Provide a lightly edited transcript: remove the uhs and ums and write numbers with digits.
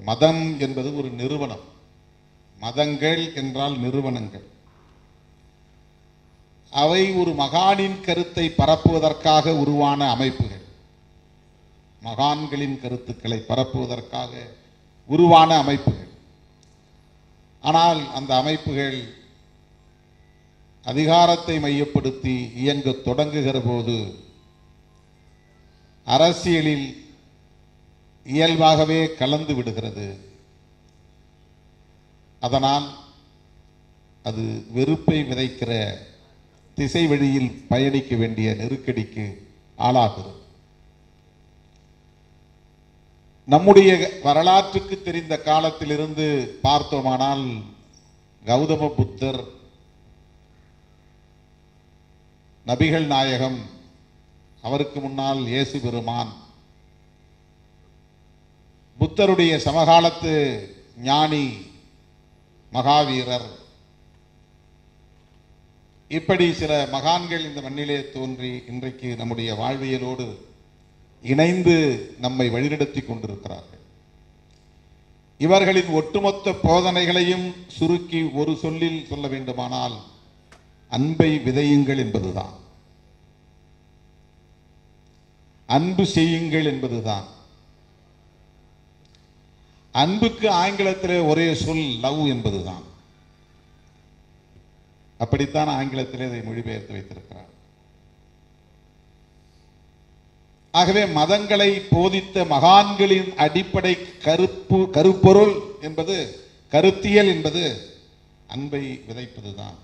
மதம் என்பது ஒரு நிறுவனம். மதங்கள் என்றால் நிறுவனங்கள். அவை ஒரு மகானின் கருத்தை பரப்புவதற்காக உருவான அமைப்புகள், மகான்களின் கருத்துக்களை பரப்புவதற்காக உருவான அமைப்புகள். ஆனால் அந்த அமைப்புகள் அதிகாரத்தை மையப்படுத்தி இயங்க தொடங்குகிற போது அரசியலில் இயல்பாகவே கலந்து விடுகிறது. அதனால் அது வெறுப்பை விதைக்கிற திசை வழியில் பயணிக்க வேண்டிய நெருக்கடிக்கு ஆளாகிறது. நம்முடைய வரலாற்றுக்கு தெரிந்த காலத்திலிருந்து பார்த்தோமானால் கௌதம புத்தர், நபிகள் நாயகம், அவருக்கு முன்னால் இயேசு பெருமான், புத்தருடைய சமகாலத்து ஞானி மகாவீரர், இப்படி சில மகான்கள் இந்த மண்ணிலே தோன்றி இன்றைக்கு நம்முடைய வாழ்வியலோடு இணைந்து நம்மை வழிநடத்தி கொண்டிருக்கிறார்கள். இவர்களின் ஒட்டுமொத்த போதனைகளையும் சுருக்கி ஒரு சொல்லில் சொல்ல வேண்டுமானால் அன்பை விதையுங்கள் என்பதுதான், அன்பு செய்யுங்கள் என்பதுதான். அன்புக்கு ஆங்கிலத்திலே ஒரே சொல் லவ் என்பதுதான். அப்படித்தான் ஆங்கிலத்திலே இதை மொழிபெயர்த்து வைத்திருக்கிறார். ஆகவே மதங்களை போதித்த மகான்களின் அடிப்படை கருப்பொருள் என்பது, கருத்தியல் என்பது அன்பை விதைப்பதுதான்.